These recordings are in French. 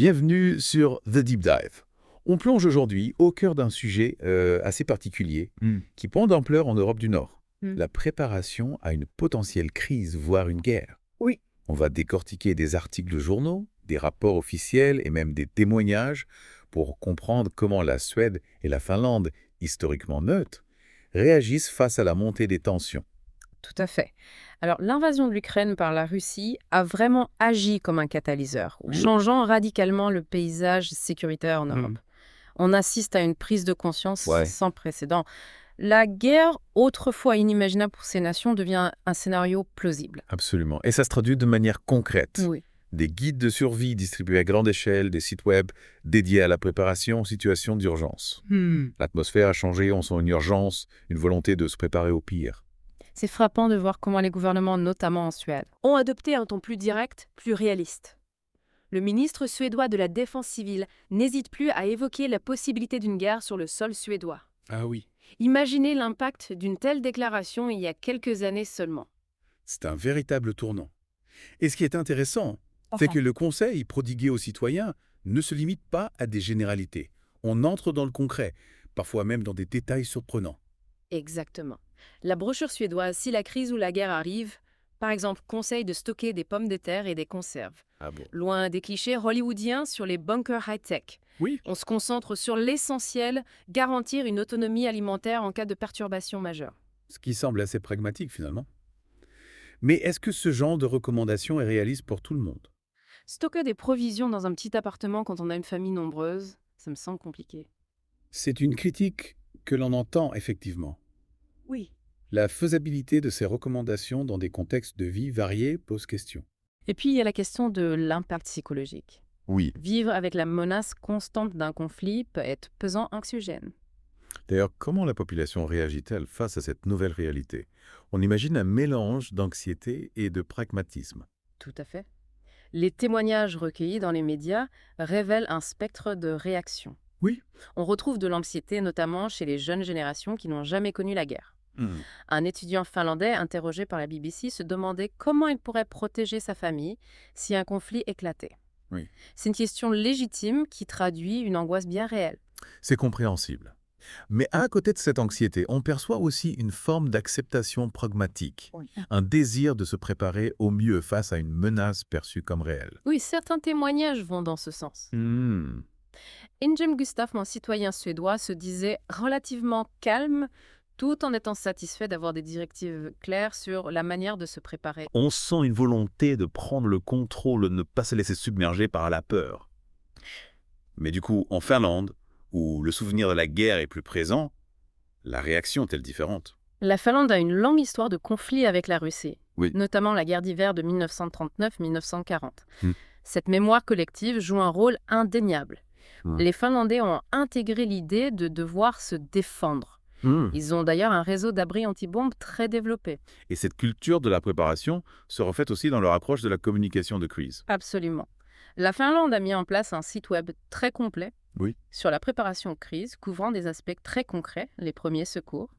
Bienvenue sur The Deep Dive. On plonge aujourd'hui au cœur d'un sujet assez particulier qui prend d'ampleur en Europe du Nord. La préparation à une potentielle crise, voire une guerre. Oui. On va décortiquer des articles de journaux, des rapports officiels et même des témoignages pour comprendre comment la Suède et la Finlande, historiquement neutres, réagissent face à la montée des tensions. Tout à fait. Alors, l'invasion de l'Ukraine par la Russie a vraiment agi comme un catalyseur, changeant radicalement le paysage sécuritaire en Europe. On assiste à une prise de conscience Ouais. sans précédent. La guerre, autrefois inimaginable pour ces nations, devient un scénario plausible. Absolument. Et ça se traduit de manière concrète. Oui. Des guides de survie distribués à grande échelle, des sites web dédiés à la préparation aux situations d'urgence. L'atmosphère a changé, on sent une urgence, une volonté de se préparer au pire. C'est frappant de voir comment les gouvernements, notamment en Suède, ont adopté un ton plus direct, plus réaliste. Le ministre suédois de la Défense civile n'hésite plus à évoquer la possibilité d'une guerre sur le sol suédois. Ah oui. Imaginez l'impact d'une telle déclaration il y a quelques années seulement. C'est un véritable tournant. Et ce qui est intéressant, c'est que le conseil prodigué aux citoyens ne se limite pas à des généralités. On entre dans le concret, parfois même dans des détails surprenants. Exactement. La brochure suédoise « Si la crise ou la guerre arrive », par exemple, conseille de stocker des pommes de terre et des conserves. Ah bon? Loin des clichés hollywoodiens sur les bunkers high-tech. Oui. On se concentre sur l'essentiel, garantir une autonomie alimentaire en cas de perturbation majeure. Ce qui semble assez pragmatique finalement. Mais est-ce que ce genre de recommandation est réaliste pour tout le monde? Stocker des provisions dans un petit appartement quand on a une famille nombreuse, ça me semble compliqué. C'est une critique que l'on entend effectivement. Oui. La faisabilité de ces recommandations dans des contextes de vie variés pose question. Et puis, il y a la question de l'impact psychologique. Oui. Vivre avec la menace constante d'un conflit peut être pesant anxiogène. D'ailleurs, comment la population réagit-elle face à cette nouvelle réalité? On imagine un mélange d'anxiété et de pragmatisme. Tout à fait. Les témoignages recueillis dans les médias révèlent un spectre de réactions. Oui. On retrouve de l'anxiété notamment chez les jeunes générations qui n'ont jamais connu la guerre. Un étudiant finlandais interrogé par la BBC se demandait comment il pourrait protéger sa famille si un conflit éclatait. Oui. C'est une question légitime qui traduit une angoisse bien réelle. C'est compréhensible. Mais à côté de cette anxiété, on perçoit aussi une forme d'acceptation pragmatique, un désir de se préparer au mieux face à une menace perçue comme réelle. Oui, certains témoignages vont dans ce sens. Injem Gustaf, un citoyen suédois, se disait relativement calme tout en étant satisfait d'avoir des directives claires sur la manière de se préparer. On sent une volonté de prendre le contrôle, de ne pas se laisser submerger par la peur. Mais du coup, en Finlande, où le souvenir de la guerre est plus présent, la réaction est-elle différente? La Finlande a une longue histoire de conflits avec la Russie, Oui. notamment la guerre d'hiver de 1939-1940. Cette mémoire collective joue un rôle indéniable. Les Finlandais ont intégré l'idée de devoir se défendre. Ils ont d'ailleurs un réseau d'abris anti-bombes très développé. Et cette culture de la préparation se reflète aussi dans leur approche de la communication de crise. Absolument. La Finlande a mis en place un site web très complet sur la préparation aux crises, couvrant des aspects très concrets, les premiers secours,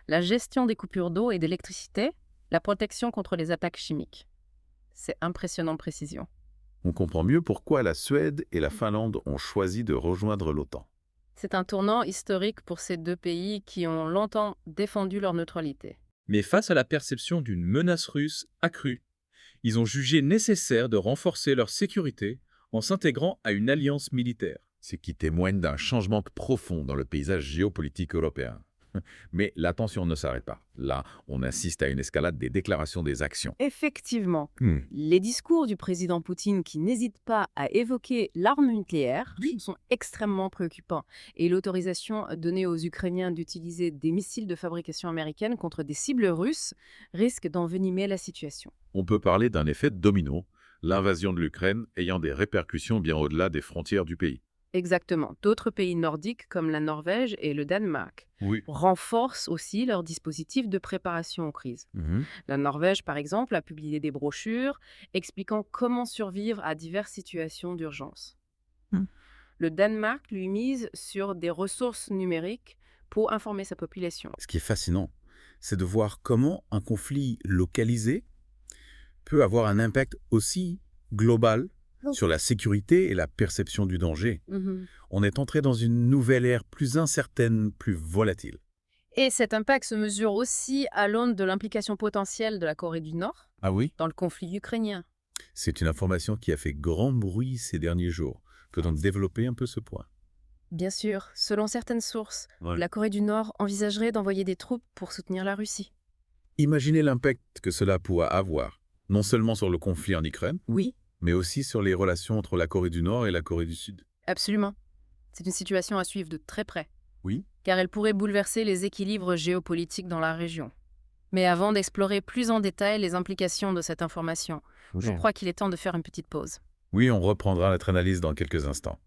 la gestion des coupures d'eau et d'électricité, la protection contre les attaques chimiques. C'est impressionnant de précision. On comprend mieux pourquoi la Suède et la Finlande ont choisi de rejoindre l'OTAN. C'est un tournant historique pour ces deux pays qui ont longtemps défendu leur neutralité. Mais face à la perception d'une menace russe accrue, ils ont jugé nécessaire de renforcer leur sécurité en s'intégrant à une alliance militaire. Ce qui témoigne d'un changement profond dans le paysage géopolitique européen. Mais la tension ne s'arrête pas. Là, on assiste à une escalade des déclarations des actions. Effectivement, les discours du président Poutine qui n'hésite pas à évoquer l'arme nucléaire sont extrêmement préoccupants. Et l'autorisation donnée aux Ukrainiens d'utiliser des missiles de fabrication américaine contre des cibles russes risque d'envenimer la situation. On peut parler d'un effet domino, l'invasion de l'Ukraine ayant des répercussions bien au-delà des frontières du pays. Exactement. D'autres pays nordiques, comme la Norvège et le Danemark, renforcent aussi leurs dispositifs de préparation aux crises. La Norvège, par exemple, a publié des brochures expliquant comment survivre à diverses situations d'urgence. Le Danemark, lui, mise sur des ressources numériques pour informer sa population. Ce qui est fascinant, c'est de voir comment un conflit localisé peut avoir un impact aussi global sur la sécurité et la perception du danger. Mhm. On est entré dans une nouvelle ère plus incertaine, plus volatile. Et cet impact se mesure aussi à l'aune de l'implication potentielle de la Corée du Nord Ah oui? dans le conflit ukrainien. C'est une information qui a fait grand bruit ces derniers jours. Peut-on développer un peu ce point? Bien sûr, selon certaines sources, Ouais. la Corée du Nord envisagerait d'envoyer des troupes pour soutenir la Russie. Imaginez l'impact que cela pourra avoir, non seulement sur le conflit en Ukraine, Oui, mais aussi sur les relations entre la Corée du Nord et la Corée du Sud. absolument. C'est une situation à suivre de très près, Oui? car elle pourrait bouleverser les équilibres géopolitiques dans la région. Mais avant d'explorer plus en détail les implications de cette information, je crois qu'il est temps de faire une petite pause. Oui, on reprendra notre analyse dans quelques instants.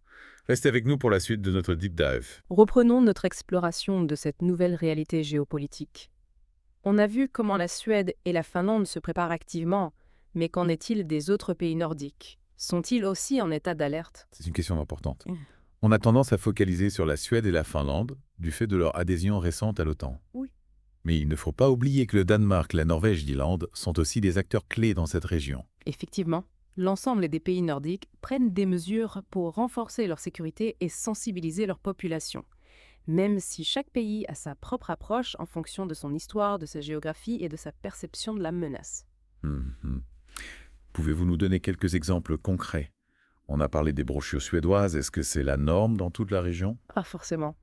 Restez avec nous pour la suite de notre deep dive. Reprenons notre exploration de cette nouvelle réalité géopolitique. On a vu comment la Suède et la Finlande se préparent activement, mais qu'en est-il des autres pays nordiques? Sont-ils aussi en état d'alerte? C'est une question importante. On a tendance à focaliser sur la Suède et la Finlande, du fait de leur adhésion récente à l'OTAN. Oui. Mais il ne faut pas oublier que le Danemark, la Norvège et l'Islande sont aussi des acteurs clés dans cette région. Effectivement, l'ensemble des pays nordiques prennent des mesures pour renforcer leur sécurité et sensibiliser leur population, même si chaque pays a sa propre approche en fonction de son histoire, de sa géographie et de sa perception de la menace. Mhm. Pouvez-vous nous donner quelques exemples concrets? On a parlé des brochures suédoises, est-ce que c'est la norme dans toute la région? Pas forcément.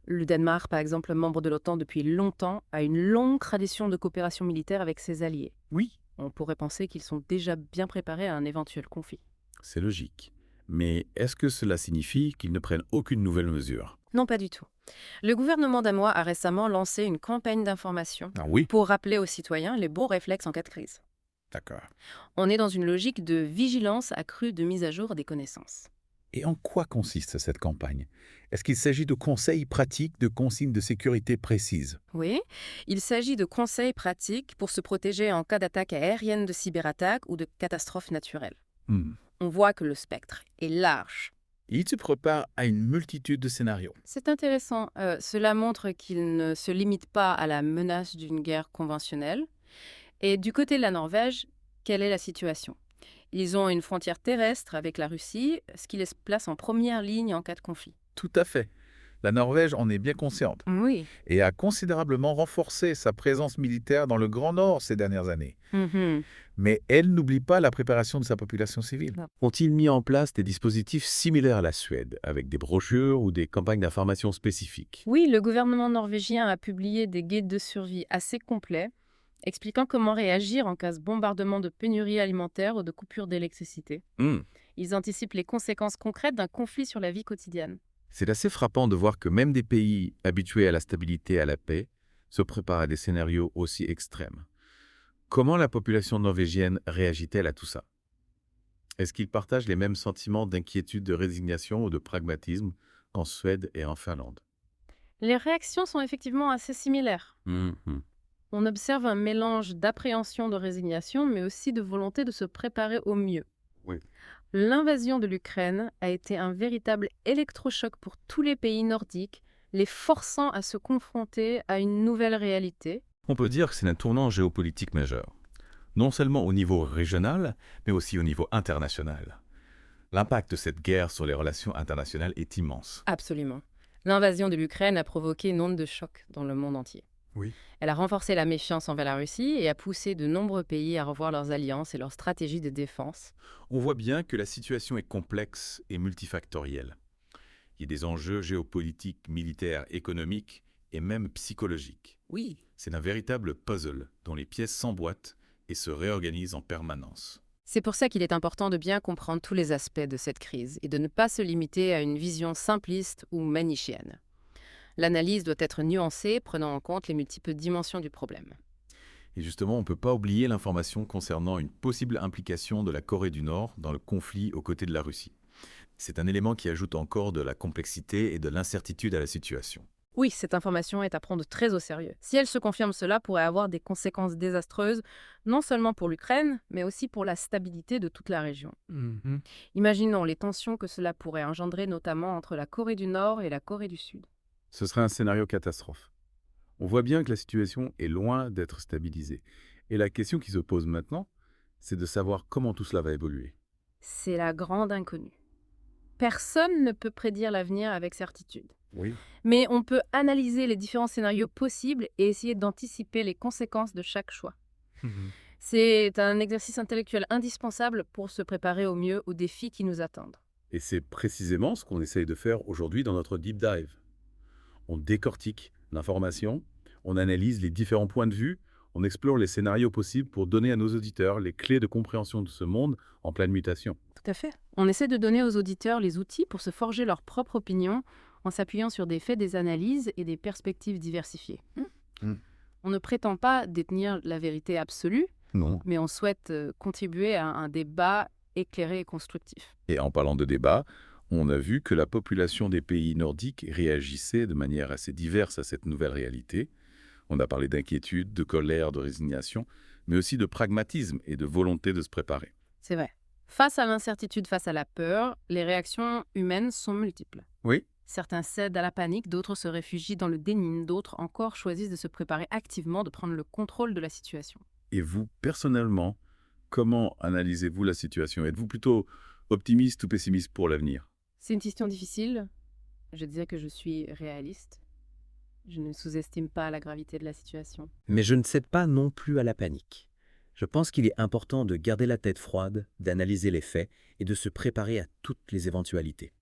Le Danemark, par exemple, membre de l'OTAN depuis longtemps, a une longue tradition de coopération militaire avec ses alliés. Oui. On pourrait penser qu'ils sont déjà bien préparés à un éventuel conflit. C'est logique. Mais est-ce que cela signifie qu'ils ne prennent aucune nouvelle mesure? Non, pas du tout. Le gouvernement danois a récemment lancé une campagne d'information Ah oui? pour rappeler aux citoyens les bons réflexes en cas de crise. D'accord. On est dans une logique de vigilance accrue de mise à jour des connaissances. Et en quoi consiste cette campagne? Est-ce qu'il s'agit de conseils pratiques, de consignes de sécurité précises? Oui, il s'agit de conseils pratiques pour se protéger en cas d'attaque aérienne, de cyberattaque ou de catastrophe naturelle. On voit que le spectre est large. Il se prépare à une multitude de scénarios. C'est intéressant. Cela montre qu'il ne se limite pas à la menace d'une guerre conventionnelle. Et du côté de la Norvège, quelle est la situation? Ils ont une frontière terrestre avec la Russie, ce qui les place en première ligne en cas de conflit. Tout à fait. La Norvège en est bien consciente Oui. et a considérablement renforcé sa présence militaire dans le Grand Nord ces dernières années. Mais elle n'oublie pas la préparation de sa population civile. Non. Ont-ils mis en place des dispositifs similaires à la Suède, avec des brochures ou des campagnes d'information spécifiques? Oui, le gouvernement norvégien a publié des guides de survie assez complets, expliquant comment réagir en cas de bombardement, de pénurie alimentaire ou de coupure d'électricité. Ils anticipent les conséquences concrètes d'un conflit sur la vie quotidienne. C'est assez frappant de voir que même des pays habitués à la stabilité et à la paix se préparent à des scénarios aussi extrêmes. Comment la population norvégienne réagit-elle à tout ça? Est-ce qu'ils partagent les mêmes sentiments d'inquiétude, de résignation ou de pragmatisme qu'en Suède et en Finlande? Les réactions sont effectivement assez similaires. On observe un mélange d'appréhension, de résignation, mais aussi de volonté de se préparer au mieux. Oui. L'invasion de l'Ukraine a été un véritable électrochoc pour tous les pays nordiques, les forçant à se confronter à une nouvelle réalité. On peut dire que c'est un tournant géopolitique majeur, non seulement au niveau régional, mais aussi au niveau international. L'impact de cette guerre sur les relations internationales est immense. Absolument. L'invasion de l'Ukraine a provoqué une onde de choc dans le monde entier. Oui. Elle a renforcé la méfiance envers la Russie et a poussé de nombreux pays à revoir leurs alliances et leurs stratégies de défense. On voit bien que la situation est complexe et multifactorielle. Il y a des enjeux géopolitiques, militaires, économiques et même psychologiques. Oui. C'est un véritable puzzle dont les pièces s'emboîtent et se réorganisent en permanence. C'est pour ça qu'il est important de bien comprendre tous les aspects de cette crise et de ne pas se limiter à une vision simpliste ou manichéenne. L'analyse doit être nuancée, prenant en compte les multiples dimensions du problème. Et justement, on ne peut pas oublier l'information concernant une possible implication de la Corée du Nord dans le conflit aux côtés de la Russie. C'est un élément qui ajoute encore de la complexité et de l'incertitude à la situation. Oui, cette information est à prendre très au sérieux. Si elle se confirme, cela pourrait avoir des conséquences désastreuses, non seulement pour l'Ukraine, mais aussi pour la stabilité de toute la région. Imaginons les tensions que cela pourrait engendrer, notamment entre la Corée du Nord et la Corée du Sud. Ce serait un scénario catastrophe. On voit bien que la situation est loin d'être stabilisée. Et la question qui se pose maintenant, c'est de savoir comment tout cela va évoluer. C'est la grande inconnue. Personne ne peut prédire l'avenir avec certitude. Oui. Mais on peut analyser les différents scénarios possibles et essayer d'anticiper les conséquences de chaque choix. C'est un exercice intellectuel indispensable pour se préparer au mieux aux défis qui nous attendent. Et c'est précisément ce qu'on essaye de faire aujourd'hui dans notre Deep Dive. On décortique l'information, on analyse les différents points de vue, on explore les scénarios possibles pour donner à nos auditeurs les clés de compréhension de ce monde en pleine mutation. Tout à fait. On essaie de donner aux auditeurs les outils pour se forger leur propre opinion en s'appuyant sur des faits, des analyses et des perspectives diversifiées. On ne prétend pas détenir la vérité absolue, Non. mais on souhaite contribuer à un débat éclairé et constructif. Et en parlant de débat, on a vu que la population des pays nordiques réagissait de manière assez diverse à cette nouvelle réalité. On a parlé d'inquiétude, de colère, de résignation, mais aussi de pragmatisme et de volonté de se préparer. C'est vrai. Face à l'incertitude, face à la peur, les réactions humaines sont multiples. Oui. Certains cèdent à la panique, d'autres se réfugient dans le déni, d'autres encore choisissent de se préparer activement, de prendre le contrôle de la situation. Et vous, personnellement, comment analysez-vous la situation? Êtes-vous plutôt optimiste ou pessimiste pour l'avenir? C'est une question difficile. Je dirais que je suis réaliste. Je ne sous-estime pas la gravité de la situation. Mais je ne cède pas non plus à la panique. Je pense qu'il est important de garder la tête froide, d'analyser les faits et de se préparer à toutes les éventualités.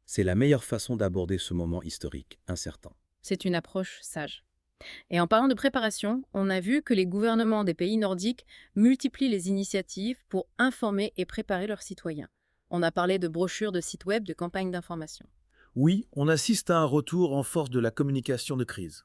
C'est la meilleure façon d'aborder ce moment historique incertain. C'est une approche sage. Et en parlant de préparation, on a vu que les gouvernements des pays nordiques multiplient les initiatives pour informer et préparer leurs citoyens. On a parlé de brochures, de sites web, de campagnes d'information. Oui, on assiste à un retour en force de la communication de crise.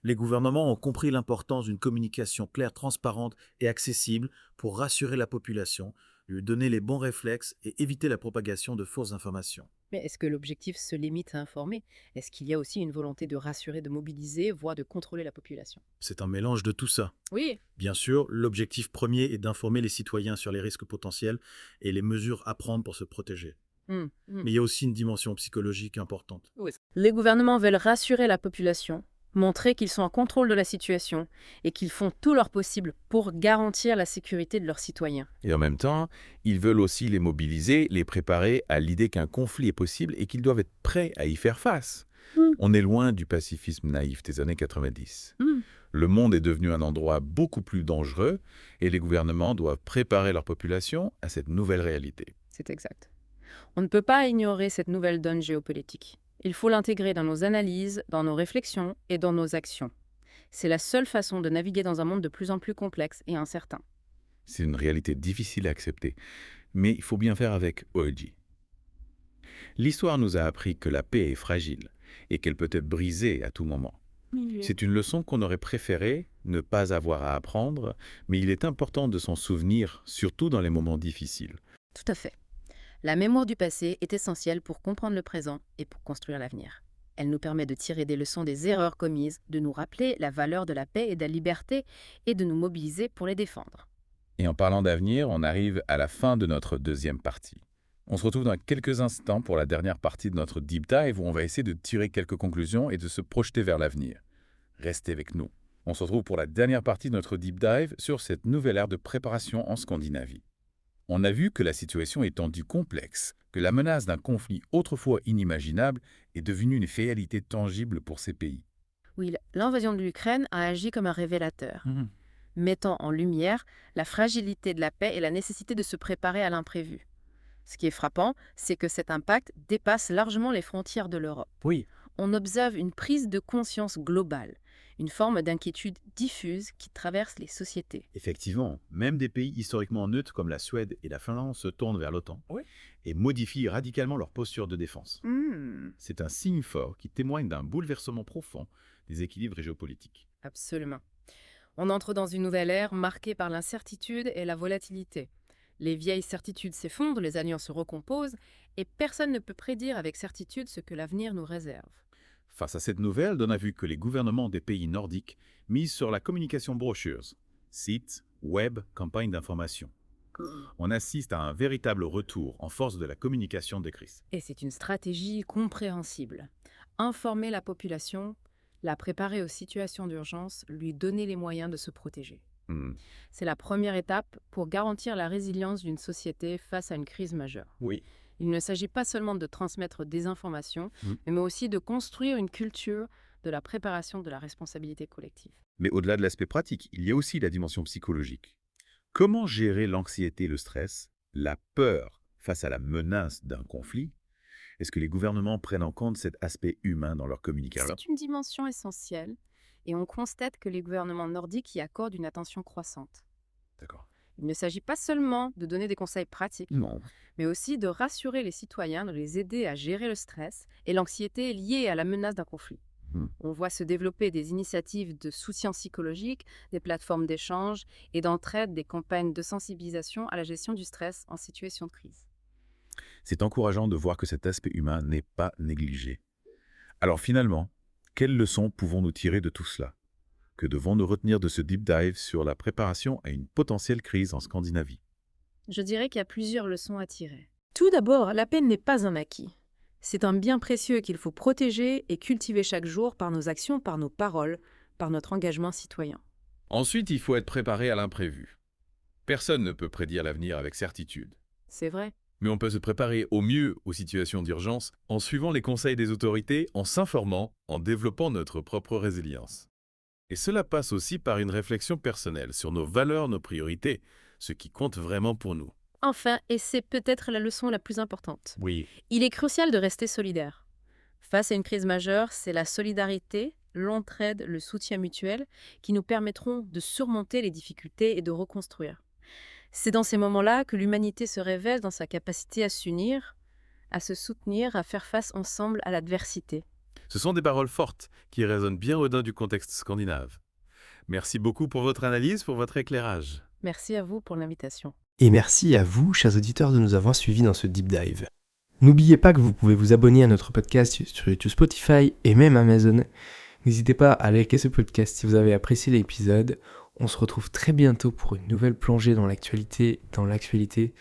Les gouvernements ont compris l'importance d'une communication claire, transparente et accessible pour rassurer la population, lui donner les bons réflexes et éviter la propagation de fausses informations. Mais est-ce que l'objectif se limite à informer? Est-ce qu'il y a aussi une volonté de rassurer, de mobiliser, voire de contrôler la population? C'est un mélange de tout ça. Oui. Bien sûr, l'objectif premier est d'informer les citoyens sur les risques potentiels et les mesures à prendre pour se protéger. Mais il y a aussi une dimension psychologique importante. Les gouvernements veulent rassurer la population, montrer qu'ils sont en contrôle de la situation et qu'ils font tout leur possible pour garantir la sécurité de leurs citoyens. Et en même temps, ils veulent aussi les mobiliser, les préparer à l'idée qu'un conflit est possible et qu'ils doivent être prêts à y faire face. On est loin du pacifisme naïf des années 90. Le monde est devenu un endroit beaucoup plus dangereux et les gouvernements doivent préparer leur population à cette nouvelle réalité. C'est exact. On ne peut pas ignorer cette nouvelle donne géopolitique. Il faut l'intégrer dans nos analyses, dans nos réflexions et dans nos actions. C'est la seule façon de naviguer dans un monde de plus en plus complexe et incertain. C'est une réalité difficile à accepter, mais il faut bien faire avec OLG. L'histoire nous a appris que la paix est fragile et qu'elle peut être brisée à tout moment. C'est une leçon qu'on aurait préféré ne pas avoir à apprendre, mais il est important de s'en souvenir, surtout dans les moments difficiles. Tout à fait. La mémoire du passé est essentielle pour comprendre le présent et pour construire l'avenir. Elle nous permet de tirer des leçons des erreurs commises, de nous rappeler la valeur de la paix et de la liberté et de nous mobiliser pour les défendre. Et en parlant d'avenir, on arrive à la fin de notre deuxième partie. On se retrouve dans quelques instants pour la dernière partie de notre Deep Dive où on va essayer de tirer quelques conclusions et de se projeter vers l'avenir. Restez avec nous. On se retrouve pour la dernière partie de notre Deep Dive sur cette nouvelle ère de préparation en Scandinavie. On a vu que la situation est tendue complexe, que la menace d'un conflit autrefois inimaginable est devenue une réalité tangible pour ces pays. Oui, l'invasion de l'Ukraine a agi comme un révélateur, mettant en lumière la fragilité de la paix et la nécessité de se préparer à l'imprévu. Ce qui est frappant, c'est que cet impact dépasse largement les frontières de l'Europe. Oui. On observe une prise de conscience globale, une forme d'inquiétude diffuse qui traverse les sociétés. Effectivement, même des pays historiquement neutres comme la Suède et la Finlande se tournent vers l'OTAN et modifient radicalement leur posture de défense. C'est un signe fort qui témoigne d'un bouleversement profond des équilibres géopolitiques. Absolument. On entre dans une nouvelle ère marquée par l'incertitude et la volatilité. Les vieilles certitudes s'effondrent, les alliances se recomposent et personne ne peut prédire avec certitude ce que l'avenir nous réserve. Face à cette nouvelle, on a vu que les gouvernements des pays nordiques misent sur la communication brochures, sites, web, campagnes d'information. On assiste à un véritable retour en force de la communication des crises. Et c'est une stratégie compréhensible. Informer la population, la préparer aux situations d'urgence, lui donner les moyens de se protéger. C'est la première étape pour garantir la résilience d'une société face à une crise majeure. Oui. Il ne s'agit pas seulement de transmettre des informations, mais aussi de construire une culture de la préparation de la responsabilité collective. Mais au-delà de l'aspect pratique, il y a aussi la dimension psychologique. Comment gérer l'anxiété et le stress, la peur face à la menace d'un conflit? Est-ce que les gouvernements prennent en compte cet aspect humain dans leur communication? C'est une dimension essentielle et on constate que les gouvernements nordiques y accordent une attention croissante. D'accord. Il ne s'agit pas seulement de donner des conseils pratiques, Non. mais aussi de rassurer les citoyens, de les aider à gérer le stress et l'anxiété liée à la menace d'un conflit. On voit se développer des initiatives de soutien psychologique, des plateformes d'échange et d'entraide, des campagnes de sensibilisation à la gestion du stress en situation de crise. C'est encourageant de voir que cet aspect humain n'est pas négligé. Alors finalement, quelles leçons pouvons-nous tirer de tout cela? Que devons-nous retenir de ce deep dive sur la préparation à une potentielle crise en Scandinavie? Je dirais qu'il y a plusieurs leçons à tirer. Tout d'abord, la paix n'est pas un acquis. C'est un bien précieux qu'il faut protéger et cultiver chaque jour par nos actions, par nos paroles, par notre engagement citoyen. Ensuite, il faut être préparé à l'imprévu. Personne ne peut prédire l'avenir avec certitude. C'est vrai. Mais on peut se préparer au mieux aux situations d'urgence en suivant les conseils des autorités, en s'informant, en développant notre propre résilience. Et cela passe aussi par une réflexion personnelle sur nos valeurs, nos priorités, ce qui compte vraiment pour nous. Enfin, et c'est peut-être la leçon la plus importante, Oui. il est crucial de rester solidaire. Face à une crise majeure, c'est la solidarité, l'entraide, le soutien mutuel qui nous permettront de surmonter les difficultés et de reconstruire. C'est dans ces moments-là que l'humanité se révèle dans sa capacité à s'unir, à se soutenir, à faire face ensemble à l'adversité. Ce sont des paroles fortes qui résonnent bien au-delà du contexte scandinave. Merci beaucoup pour votre analyse, pour votre éclairage. Merci à vous pour l'invitation. Et merci à vous, chers auditeurs, de nous avoir suivis dans ce deep dive. N'oubliez pas que vous pouvez vous abonner à notre podcast sur YouTube, Spotify et même Amazon. N'hésitez pas à liker ce podcast si vous avez apprécié l'épisode. On se retrouve très bientôt pour une nouvelle plongée dans l'actualité